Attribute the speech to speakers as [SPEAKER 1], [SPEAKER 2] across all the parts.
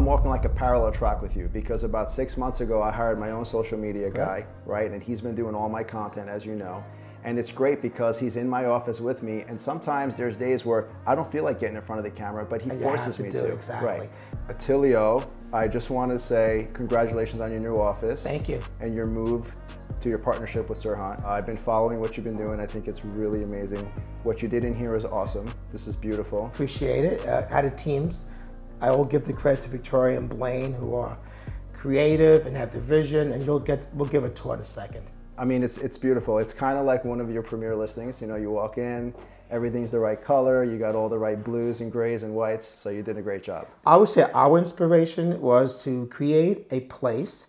[SPEAKER 1] walking like a parallel track with you because about 6 months ago, I hired my own social media guy, right? And he's been doing all my content, as you know. And it's great because he's in my office with me, and sometimes there's days where I don't feel like getting in front of the camera, but he forces me to.
[SPEAKER 2] Exactly.
[SPEAKER 1] Right. Attilio, I just want to say congratulations on your new office.
[SPEAKER 2] Thank you.
[SPEAKER 1] And your move to your partnership with Serhant. I've been following what you've been doing. I think it's really amazing. What you did in here is awesome. This is beautiful.
[SPEAKER 2] Appreciate it. Added teams. I will give the credit to Victoria and Blaine, who are creative and have the vision, and we'll give a tour in a second.
[SPEAKER 1] I mean, it's beautiful. It's kind of like one of your premier listings. You know, you walk in, everything's the right color, you got all the right blues and grays and whites, so you did a great job.
[SPEAKER 2] I would say our inspiration was to create a place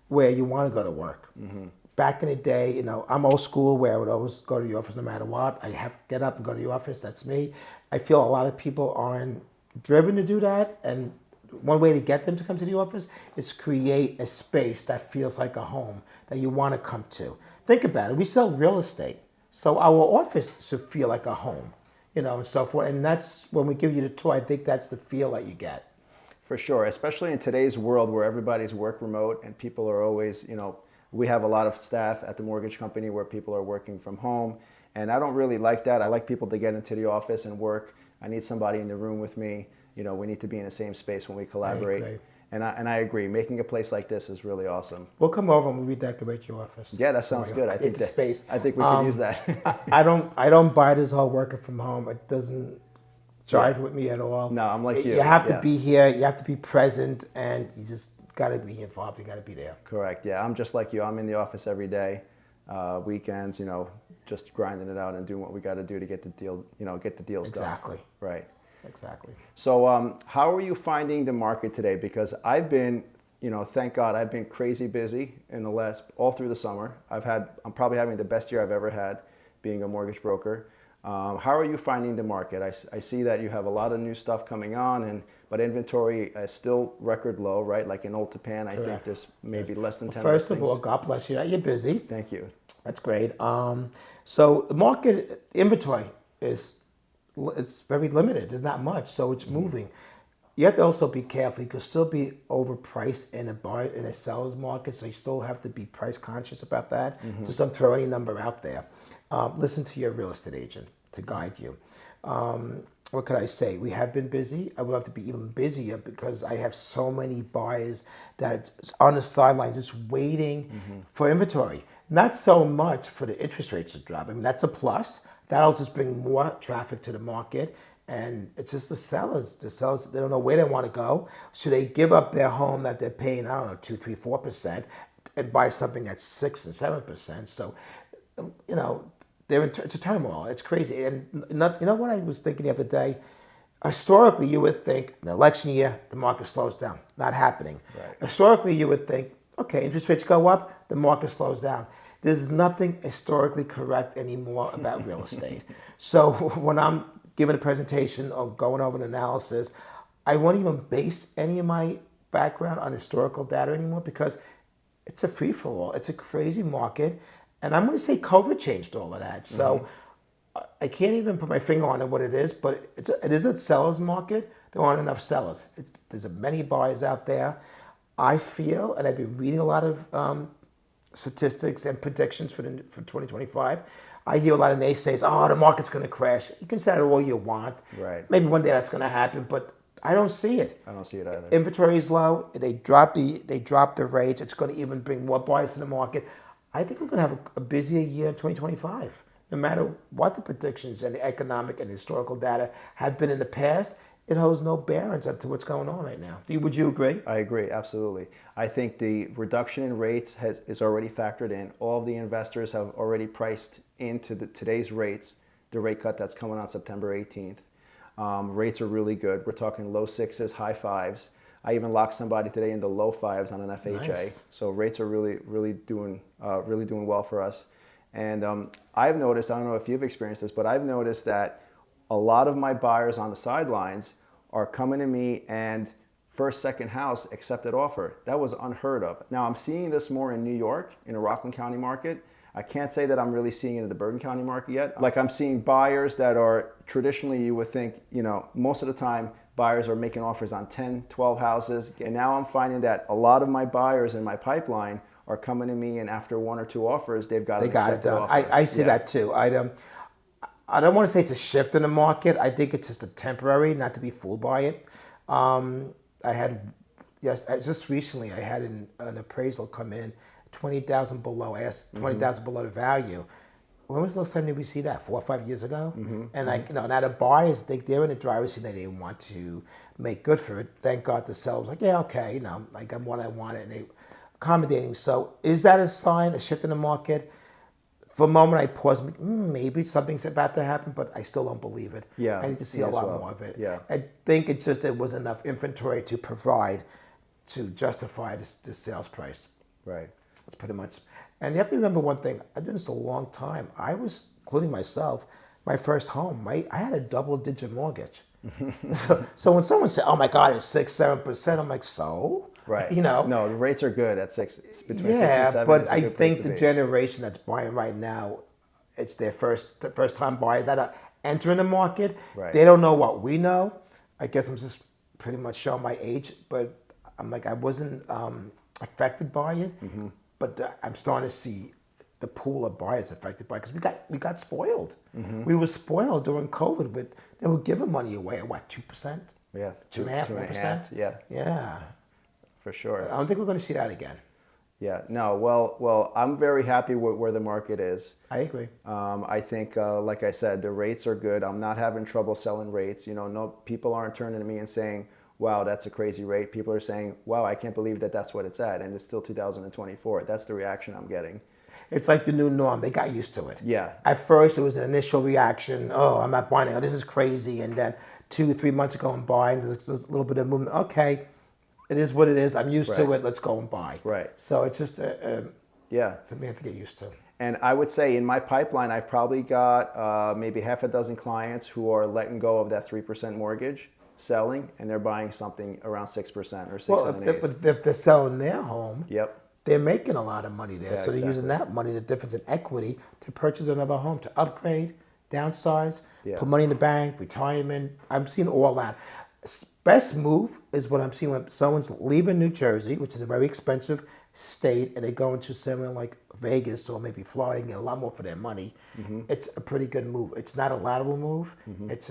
[SPEAKER 2] where you want to go to work. Mm-hmm. Back in the day, you know, I'm old school where I would always go to the office no matter what. I have to get up and go to the office, that's me. I feel a lot of people aren't driven to do that, and one way to get them to come to the office is create a space that feels like a home that you want to come to. Think about it. We sell real estate, so our office should feel like a home, you know, and so forth. And that's when we give you the tour. I think that's the feel that you get.
[SPEAKER 1] For sure, especially in today's world where everybody's work remote and people are always, you know, we have a lot of staff at the mortgage company where people are working from home, and I don't really like that. I like people to get into the office and work. I need somebody in the room with me. You know, we need to be in the same space when we collaborate. And I agree. Making a place like this is really awesome.
[SPEAKER 2] We'll come over and we'll redecorate your office.
[SPEAKER 1] Yeah, that sounds good. I think
[SPEAKER 2] space.
[SPEAKER 1] I think we could use that.
[SPEAKER 2] I don't buy this whole working from home. It doesn't jive with me at all.
[SPEAKER 1] No, I'm like you.
[SPEAKER 2] You have to be here. You have to be present, and you just got to be involved. You got to be there.
[SPEAKER 1] Correct. Yeah, I'm just like you. I'm in the office every day, weekends. You know, just grinding it out and doing what we got to do to get the deal. You know, get the deals done.
[SPEAKER 2] Exactly.
[SPEAKER 1] Right.
[SPEAKER 2] Exactly.
[SPEAKER 1] So how are you finding the market today? Because I've been, you know, thank God I've been crazy busy in the all through the summer. I'm probably having the best year I've ever had being a mortgage broker. How are you finding the market? I see that you have a lot of new stuff coming on, but inventory is still record low, right? Like in Old Japan, I think there's maybe less than 10
[SPEAKER 2] First
[SPEAKER 1] listings.
[SPEAKER 2] of all, God bless you that you're busy.
[SPEAKER 1] Thank you.
[SPEAKER 2] That's great. So the market inventory it's very limited. There's not much, so it's moving. You have to also be careful. You could still be overpriced in a seller's market, so you still have to be price conscious about that. Just don't throw any number out there. Listen to your real estate agent to guide you. What could I say? We have been busy. I would love to be even busier because I have so many buyers that are on the sidelines just waiting for inventory. Not so much for the interest rates to drop. I mean, that's a plus. That'll just bring more traffic to the market. And it's just the sellers. The sellers, they don't know where they want to go. Should they give up their home that they're paying, I don't know, 2, 3, 4% and buy something at 6 and 7%? So, you know, it's a turmoil. It's crazy. And you know what I was thinking the other day? Historically, you would think in the election year, the market slows down. Not happening.
[SPEAKER 1] Right.
[SPEAKER 2] Historically, you would think, okay, interest rates go up, the market slows down. There's nothing historically correct anymore about real estate. So when I'm giving a presentation or going over an analysis, I won't even base any of my background on historical data anymore because it's a free-for-all. It's a crazy market. And I'm going to say COVID changed all of that. So I can't even put my finger on it what it is, but it is a seller's market. There aren't enough sellers. There's many buyers out there. I feel, and I've been reading a lot of statistics and predictions for 2025. I hear a lot of naysayers, the market's going to crash. You can say that all you want.
[SPEAKER 1] Right.
[SPEAKER 2] Maybe one day that's going to happen, but I don't see it.
[SPEAKER 1] I don't see it either.
[SPEAKER 2] Inventory is low. They drop the rates. It's going to even bring more buyers to the market. I think we're going to have a busier year in 2025. No matter what the predictions and the economic and historical data have been in the past, it holds no bearings up to what's going on right now. Would you agree?
[SPEAKER 1] I agree, absolutely. I think the reduction in rates is already factored in. All of the investors have already priced into today's rates, the rate cut that's coming on September 18th. Rates are really good. We're talking low 6s, high 5s. I even locked somebody today in the low 5s on an FHA.
[SPEAKER 2] Nice.
[SPEAKER 1] So rates are really doing well for us. And I've noticed, I don't know if you've experienced this, but I've noticed that a lot of my buyers on the sidelines are coming to me and first, second house accepted offer. That was unheard of. Now I'm seeing this more in New York, in the Rockland County market. I can't say that I'm really seeing it in the Bergen County market yet. Like I'm seeing buyers that are traditionally, you would think, you know, most of the time buyers are making offers on 10, 12 houses. And now I'm finding that a lot of my buyers in my pipeline are coming to me, and after 1 or 2 offers, they've got
[SPEAKER 2] They
[SPEAKER 1] an
[SPEAKER 2] got it
[SPEAKER 1] accepted
[SPEAKER 2] done.
[SPEAKER 1] offer.
[SPEAKER 2] I see that too. I don't want to say it's a shift in the market. I think it's just a temporary, not to be fooled by it. Just recently I had an appraisal come in, 20,000 below, asked 20,000 below the value. When was the last time did we see that? 4 or 5 years ago? And now the buyers think they're in the driver's seat, they want to make good for it. Thank God the sellers like, yeah, okay, I'm what I wanted, and they accommodating. So is that a sign, a shift in the market? For a moment, I paused. Maybe something's about to happen, but I still don't believe it.
[SPEAKER 1] Yeah,
[SPEAKER 2] I need to see a lot more of it.
[SPEAKER 1] Yeah.
[SPEAKER 2] I think it's just it was enough inventory to provide to justify the sales price.
[SPEAKER 1] Right.
[SPEAKER 2] That's pretty much. And you have to remember one thing. I've done this a long time. I was, including myself, my first home, I had a double-digit mortgage. So when someone said, "Oh my God, it's 6-7%," I'm like, so.
[SPEAKER 1] Right.
[SPEAKER 2] No,
[SPEAKER 1] the rates are good at 6. Between 6
[SPEAKER 2] yeah,
[SPEAKER 1] and 7.
[SPEAKER 2] but
[SPEAKER 1] Is a
[SPEAKER 2] I
[SPEAKER 1] good place
[SPEAKER 2] think
[SPEAKER 1] to
[SPEAKER 2] the
[SPEAKER 1] be.
[SPEAKER 2] generation that's buying right now, it's their first time buyers that are entering the market.
[SPEAKER 1] Right.
[SPEAKER 2] They don't know what we know. I guess I'm just pretty much showing my age, but I'm like I wasn't affected by it, but I'm starting to see the pool of buyers affected by it because we got spoiled. We were spoiled during COVID, but they were giving money away at what 2%?
[SPEAKER 1] Yeah,
[SPEAKER 2] 2.5%.
[SPEAKER 1] 2.5%. Yeah,
[SPEAKER 2] Yeah.
[SPEAKER 1] for sure.
[SPEAKER 2] I don't think we're going to see that again.
[SPEAKER 1] Yeah, no. Well, I'm very happy with where the market is.
[SPEAKER 2] I agree.
[SPEAKER 1] I think, like I said, the rates are good. I'm not having trouble selling rates. No people aren't turning to me and saying, "Wow, that's a crazy rate." People are saying, "Wow, I can't believe that that's what it's at," and it's still 2024. That's the reaction I'm getting.
[SPEAKER 2] It's like the new norm. They got used to it.
[SPEAKER 1] Yeah.
[SPEAKER 2] At first, it was an initial reaction. Oh, I'm not buying it. Oh, this is crazy. And then 2-3 months ago, I'm buying. There's a little bit of movement. Okay, it is what it is. I'm used to
[SPEAKER 1] Right.
[SPEAKER 2] it. Let's go and buy.
[SPEAKER 1] Right.
[SPEAKER 2] So it's just
[SPEAKER 1] Yeah.
[SPEAKER 2] something you have to get used to.
[SPEAKER 1] And I would say in my pipeline, I've probably got maybe half a dozen clients who are letting go of that 3% mortgage, selling, and they're buying something around 6% or 6
[SPEAKER 2] Well,
[SPEAKER 1] and 8.
[SPEAKER 2] but if they're selling their home,
[SPEAKER 1] Yep.
[SPEAKER 2] they're making a lot of money there.
[SPEAKER 1] Yeah,
[SPEAKER 2] So they're using that money, the difference in equity, to purchase another home, to upgrade, downsize,
[SPEAKER 1] Yeah.
[SPEAKER 2] put money in the bank, retirement. I'm seeing all that. Best move is what I'm seeing when someone's leaving New Jersey, which is a very expensive state, and they go into somewhere like Vegas or maybe Florida and get a lot more for their money. It's a pretty good move. It's not a lateral move. It's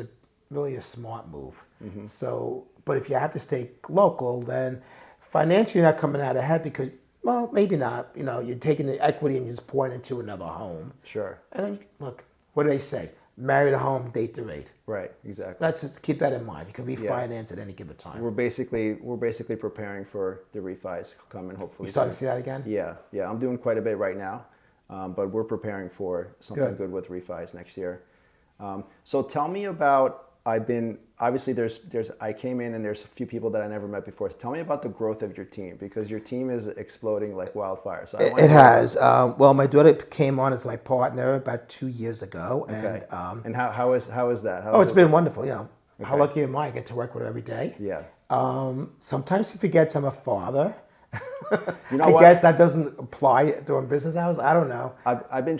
[SPEAKER 2] really a smart move. So, but if you have to stay local, then financially you're not coming out ahead because, well, maybe not. You're taking the equity and you're just pouring into another home.
[SPEAKER 1] Sure.
[SPEAKER 2] And then, look, what do they say? Marry the home, date the rate.
[SPEAKER 1] Right. Exactly.
[SPEAKER 2] That's just keep that in mind. You can refinance at any given time.
[SPEAKER 1] We're basically preparing for the refis coming hopefully.
[SPEAKER 2] You starting to
[SPEAKER 1] soon.
[SPEAKER 2] see that again?
[SPEAKER 1] Yeah. I'm doing quite a bit right now, but we're preparing for something
[SPEAKER 2] Good.
[SPEAKER 1] good with refis next year. So tell me about. Obviously I came in and there's a few people that I never met before. So tell me about the growth of your team because your team is exploding like wildfire. So
[SPEAKER 2] It has. Well, my daughter came on as my partner about 2 years ago,
[SPEAKER 1] Okay.
[SPEAKER 2] and
[SPEAKER 1] And how is that?
[SPEAKER 2] it's been wonderful. How lucky am I? I get to work with her every day.
[SPEAKER 1] Yeah.
[SPEAKER 2] Sometimes he forgets I'm a father.
[SPEAKER 1] You know
[SPEAKER 2] I
[SPEAKER 1] what?
[SPEAKER 2] guess that doesn't apply during business hours. I don't know.
[SPEAKER 1] I've been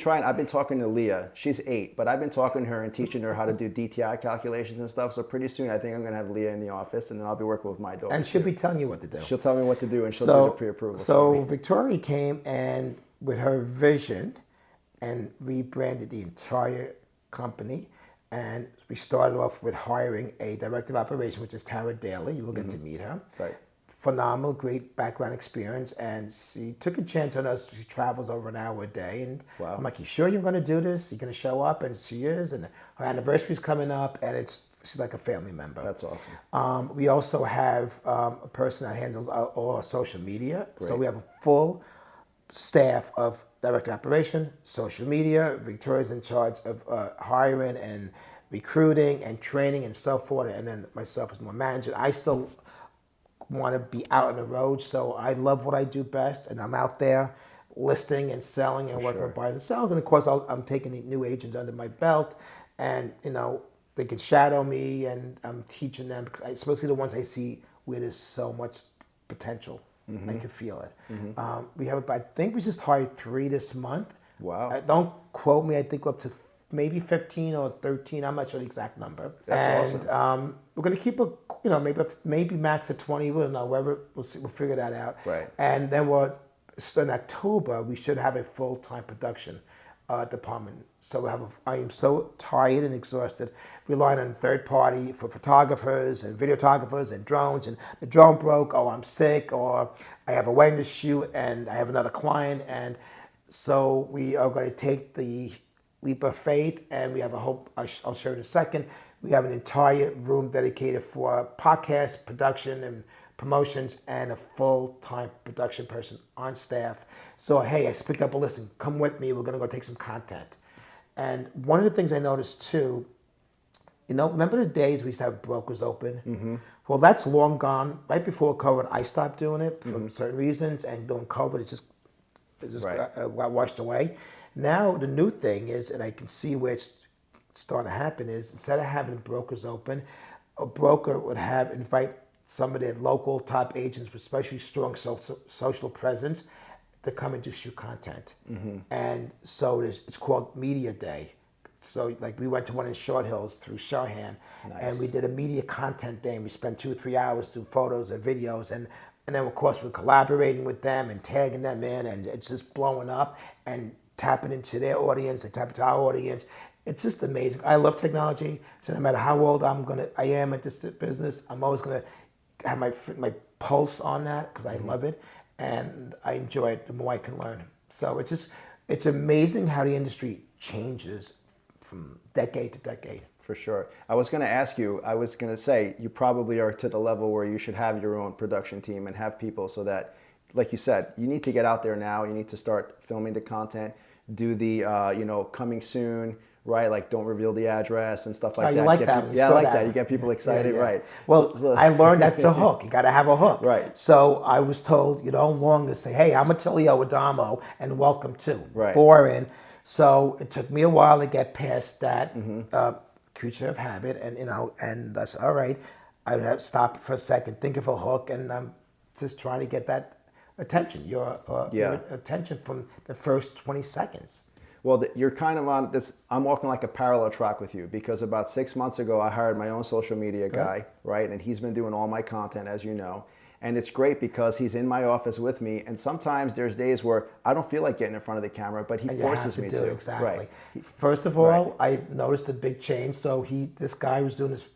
[SPEAKER 1] talking to Leah. She's 8, but I've been talking to her and teaching her how to do DTI calculations and stuff. So pretty soon I think I'm going to have Leah in the office and then I'll be working with my daughter.
[SPEAKER 2] And she'll be telling you what to do.
[SPEAKER 1] She'll tell me what to do and she'll do the pre-approval.
[SPEAKER 2] So Victoria came and with her vision and rebranded the entire company. And we started off with hiring a director of operation, which is Tara Daly. You'll get to meet her.
[SPEAKER 1] Right.
[SPEAKER 2] Phenomenal, great background experience, and she took a chance on us. She travels over an hour a day, and
[SPEAKER 1] Wow.
[SPEAKER 2] I'm like, "You sure you're going to do this? You're going to show up?" And she is, and her anniversary's coming up, and she's like a family member.
[SPEAKER 1] That's awesome.
[SPEAKER 2] We also have a person that handles all our social media, so
[SPEAKER 1] Great.
[SPEAKER 2] we have a full staff of direct operation, social media. Victoria's in charge of hiring and recruiting and training and so forth, and then myself as my manager. I still want to be out on the road, so I love what I do best, and I'm out there listing and selling and working with buyers and sellers. And of course, I'm taking the new agents under my belt, and they can shadow me, and I'm teaching them, because especially the ones I see where there's so much potential. I can feel it. We have I think we just hired 3 this month.
[SPEAKER 1] Wow.
[SPEAKER 2] Don't quote me. I think we're up to maybe 15 or 13. I'm not sure the exact number.
[SPEAKER 1] That's
[SPEAKER 2] and
[SPEAKER 1] awesome.
[SPEAKER 2] we're going to keep a, maybe max at 20. We don't know. Whatever, we'll see. We'll figure that out.
[SPEAKER 1] Right.
[SPEAKER 2] And then so in October, we should have a full-time production department. So I am so tired and exhausted, relying on third party for photographers and videographers and drones. And the drone broke, or I'm sick, or I have a wedding to shoot, and I have another client. And so we are going to take the leap of faith, and we have a hope. I'll show you in a second. We have an entire room dedicated for podcast production and promotions, and a full-time production person on staff. So, hey, I picked up a listen, come with me, we're gonna go take some content. And one of the things I noticed too, remember the days we used to have brokers open? Mm-hmm. Well, that's long gone. Right before COVID, I stopped doing it for certain reasons, and during COVID, it just got washed away. Now, the new thing is, and I can see where it's starting to happen, is instead of having brokers open, a broker would invite some of their local top agents with especially strong social presence to come and do shoot content. Mm-hmm. And so it's called Media Day. So like we went to one in Short Hills through Serhant, and we did a media content day, and we spent 2 or 3 hours doing photos and videos, and then of course we're collaborating with them and tagging them in, and it's just blowing up and tapping into their audience, they tap into our audience. It's just amazing. I love technology, so no matter how old I am at this business, I'm always gonna have my pulse on that because I love it and I enjoy it the more I can learn. So it's amazing how the industry changes from decade to decade.
[SPEAKER 1] For sure. I was going to say, you probably are to the level where you should have your own production team and have people so that, like you said, you need to get out there now. You need to start filming the content, do the, coming soon, right? Like don't reveal the address and stuff like that.
[SPEAKER 2] You like that?
[SPEAKER 1] I like that. You get people excited, right?
[SPEAKER 2] Well, I learned that's a hook. You got to have a hook.
[SPEAKER 1] Right.
[SPEAKER 2] So I was told, you don't long to say, hey, I'm Attilio Adamo and welcome to.
[SPEAKER 1] Right.
[SPEAKER 2] Boring. So it took me a while to get past that creature of habit, and that's all right. I would have to stop for a second, think of a hook, and I'm just trying to get that attention, your attention from the first 20 seconds.
[SPEAKER 1] Well, you're kind of on this, I'm walking like a parallel track with you because about 6 months ago, I hired my own social media guy, right? And he's been doing all my content, as you know. And it's great because he's in my office with me. And sometimes there's days where I don't feel like getting in front of the camera, but he forces me to.
[SPEAKER 2] Exactly.
[SPEAKER 1] Right.
[SPEAKER 2] First of all, I noticed a big change. So this guy who's doing this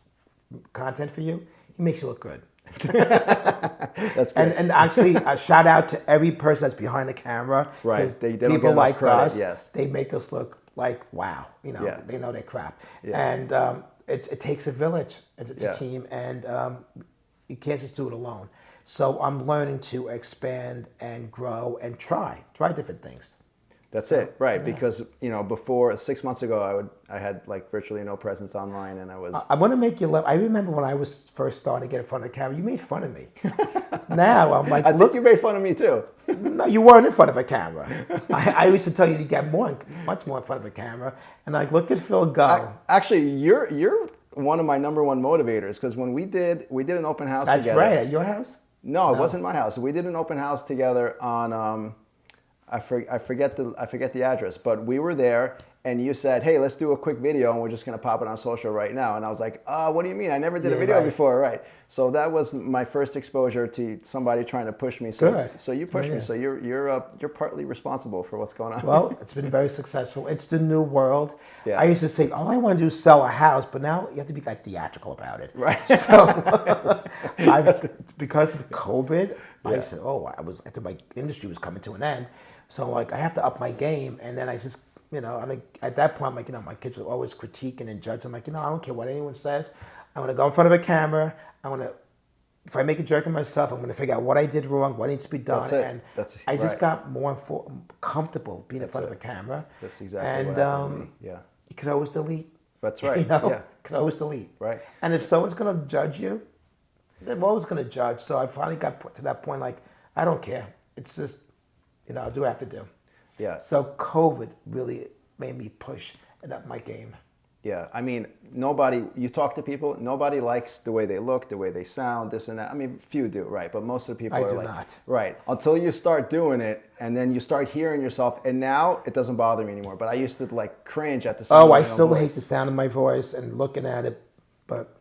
[SPEAKER 2] content for you, he makes you look good.
[SPEAKER 1] That's good.
[SPEAKER 2] And actually, a shout out to every person that's behind the camera.
[SPEAKER 1] Right.
[SPEAKER 2] Because
[SPEAKER 1] they don't
[SPEAKER 2] people
[SPEAKER 1] get
[SPEAKER 2] like
[SPEAKER 1] credit,
[SPEAKER 2] us,
[SPEAKER 1] yes.
[SPEAKER 2] they make us look like, wow, they know their crap. Yeah. And it takes a village. It's a team, and you can't just do it alone. So I'm learning to expand and grow and try different things.
[SPEAKER 1] That's it, right? Yeah. Because before 6 months ago, I had like virtually no presence online, and I was.
[SPEAKER 2] I want to make you laugh. I remember when I was first starting to get in front of the camera, you made fun of me. Now I'm like,
[SPEAKER 1] I think you made fun of me too.
[SPEAKER 2] No, you weren't in front of a camera. I used to tell you to get much more in front of a camera, and like, look at Phil go.
[SPEAKER 1] Actually, you're one of my number one motivators because when we did an open house together.
[SPEAKER 2] That's right, at your house.
[SPEAKER 1] No, it wasn't my house. We did an open house together on. I forget the address, but we were there, and you said, "Hey, let's do a quick video, and we're just gonna pop it on social right now." And I was like, "What do you mean? I never did a video before, right?" So that was my first exposure to somebody trying to push me. So,
[SPEAKER 2] Good.
[SPEAKER 1] So you pushed me. So you're partly responsible for what's going on.
[SPEAKER 2] Well, it's been very successful. It's the new world.
[SPEAKER 1] Yeah.
[SPEAKER 2] I used to say, all I want to do is sell a house, but now you have to be like theatrical about it.
[SPEAKER 1] Right.
[SPEAKER 2] So because of COVID, I said, I thought my industry was coming to an end. So like I have to up my game, and then I just, I'm like, at that point, I'm like, my kids were always critiquing and judging. I'm like, I don't care what anyone says. I want to go in front of a camera. If I make a jerk of myself, I'm going to figure out what I did wrong, what needs to be done.
[SPEAKER 1] That's it.
[SPEAKER 2] And
[SPEAKER 1] I
[SPEAKER 2] just got more comfortable being in front of a camera.
[SPEAKER 1] That's exactly what happened to me. Yeah.
[SPEAKER 2] You could always delete.
[SPEAKER 1] That's right.
[SPEAKER 2] You could always delete.
[SPEAKER 1] Right.
[SPEAKER 2] And if someone's going to judge you, they're always going to judge. So I finally got to that point, like, I don't care. It's just, I'll do what I have to do.
[SPEAKER 1] Yeah.
[SPEAKER 2] So COVID really made me push and up my game.
[SPEAKER 1] Yeah, I mean, nobody, you talk to people, nobody likes the way they look, the way they sound, this and that. I mean, few do, right? But most of the people
[SPEAKER 2] I
[SPEAKER 1] are
[SPEAKER 2] do
[SPEAKER 1] like,
[SPEAKER 2] not.
[SPEAKER 1] right. Until you start doing it and then you start hearing yourself, and now it doesn't bother me anymore. But I used to like cringe at the sound of
[SPEAKER 2] Oh,
[SPEAKER 1] my
[SPEAKER 2] I
[SPEAKER 1] own
[SPEAKER 2] still
[SPEAKER 1] voice.
[SPEAKER 2] hate the sound of my voice and looking at it, but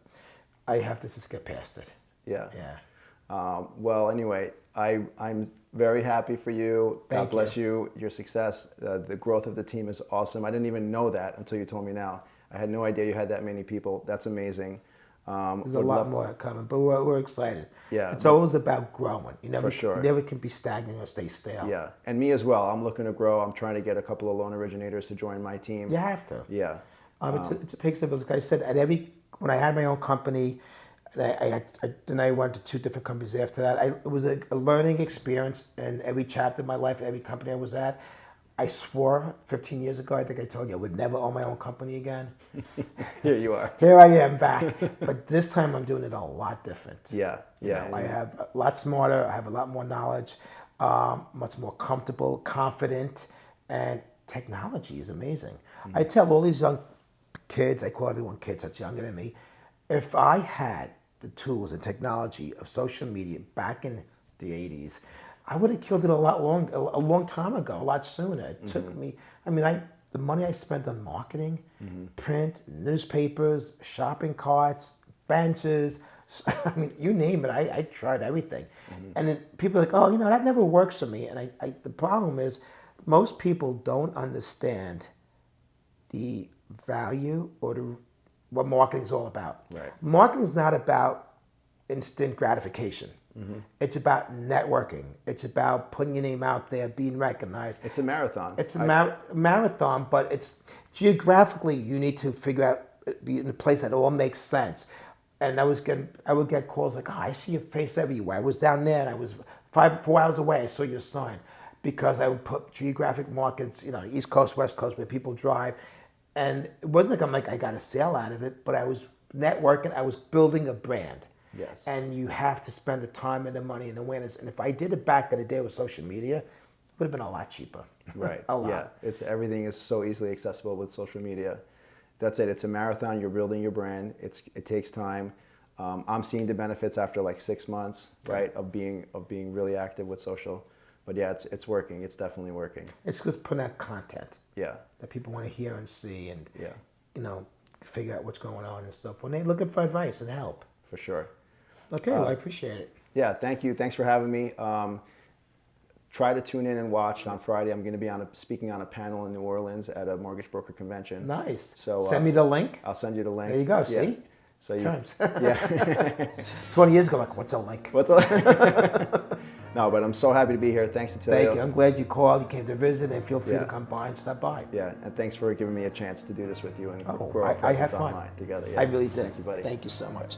[SPEAKER 2] I have to just get past it.
[SPEAKER 1] Yeah.
[SPEAKER 2] Yeah.
[SPEAKER 1] Well, anyway, I'm very happy for you. God
[SPEAKER 2] Thank
[SPEAKER 1] bless you. Your success. The growth of the team is awesome. I didn't even know that until you told me now. I had no idea you had that many people. That's amazing.
[SPEAKER 2] There's a lot more coming, but we're excited.
[SPEAKER 1] Yeah,
[SPEAKER 2] It's always about growing. You never,
[SPEAKER 1] For sure.
[SPEAKER 2] you never can be stagnant or stay stale.
[SPEAKER 1] Yeah, and me as well. I'm looking to grow. I'm trying to get a couple of loan originators to join my team.
[SPEAKER 2] You have to.
[SPEAKER 1] Yeah.
[SPEAKER 2] It takes a village. Like I said, when I had my own company, then I went to 2 different companies after that. It was a learning experience in every chapter of my life, every company I was at. I swore 15 years ago, I think I told you, I would never own my own company again.
[SPEAKER 1] Here you are.
[SPEAKER 2] Here I am back. But this time I'm doing it a lot different.
[SPEAKER 1] Yeah, yeah.
[SPEAKER 2] I have a lot smarter, I have a lot more knowledge, much more comfortable, confident, and technology is amazing.
[SPEAKER 1] Mm-hmm.
[SPEAKER 2] I tell all these young kids, I call everyone kids that's younger than me, if I had the tools and technology of social media back in the 80s, I would have killed it a long time ago, a lot sooner. It took me, the money I spent on marketing, print, newspapers, shopping carts, benches, you name it, I tried everything. And then people are like, oh, that never works for me. And the problem is most people don't understand the value or what marketing is all about.
[SPEAKER 1] Right.
[SPEAKER 2] Marketing is not about instant gratification. It's about networking. It's about putting your name out there, being recognized.
[SPEAKER 1] It's a marathon.
[SPEAKER 2] It's a marathon, but it's geographically you need to figure out, be in a place that all makes sense. And I would get calls like, oh, I see your face everywhere. I was down there and I was 4 hours away. I saw your sign, because I would put geographic markets, East Coast, West Coast, where people drive. And it wasn't like I got a sale out of it, but I was networking. I was building a brand.
[SPEAKER 1] Yes.
[SPEAKER 2] And you have to spend the time and the money and the awareness. And if I did it back in the day with social media, it would have been a lot cheaper.
[SPEAKER 1] Right.
[SPEAKER 2] A lot.
[SPEAKER 1] Yeah. Everything is so easily accessible with social media. That's it. It's a marathon. You're building your brand. It takes time. I'm seeing the benefits after like 6 months, right, of being really active with social. But yeah, it's working. It's definitely working.
[SPEAKER 2] It's just putting out content.
[SPEAKER 1] Yeah.
[SPEAKER 2] That people want to hear and see and,
[SPEAKER 1] Yeah.
[SPEAKER 2] figure out what's going on and stuff when they're looking for advice and help.
[SPEAKER 1] For sure.
[SPEAKER 2] Okay, well, I appreciate it.
[SPEAKER 1] Yeah, thank you. Thanks for having me. Try to tune in and watch on Friday. I'm going to be speaking on a panel in New Orleans at a mortgage broker convention.
[SPEAKER 2] Nice.
[SPEAKER 1] So
[SPEAKER 2] send me the link.
[SPEAKER 1] I'll send you the link.
[SPEAKER 2] There you go.
[SPEAKER 1] Yeah.
[SPEAKER 2] See?
[SPEAKER 1] So
[SPEAKER 2] Terms.
[SPEAKER 1] Yeah.
[SPEAKER 2] 20 years ago, like, what's a link?
[SPEAKER 1] No, but I'm so happy to be here. Thanks, Attilio.
[SPEAKER 2] Thank you. I'm glad you called. You came to visit, and feel free
[SPEAKER 1] Yeah.
[SPEAKER 2] to come by and stop by.
[SPEAKER 1] Yeah, and thanks for giving me a chance to do this with you and
[SPEAKER 2] Oh,
[SPEAKER 1] grow our
[SPEAKER 2] I had
[SPEAKER 1] presence
[SPEAKER 2] fun.
[SPEAKER 1] online together.
[SPEAKER 2] I really did.
[SPEAKER 1] Thank you, buddy.
[SPEAKER 2] Thank you so much.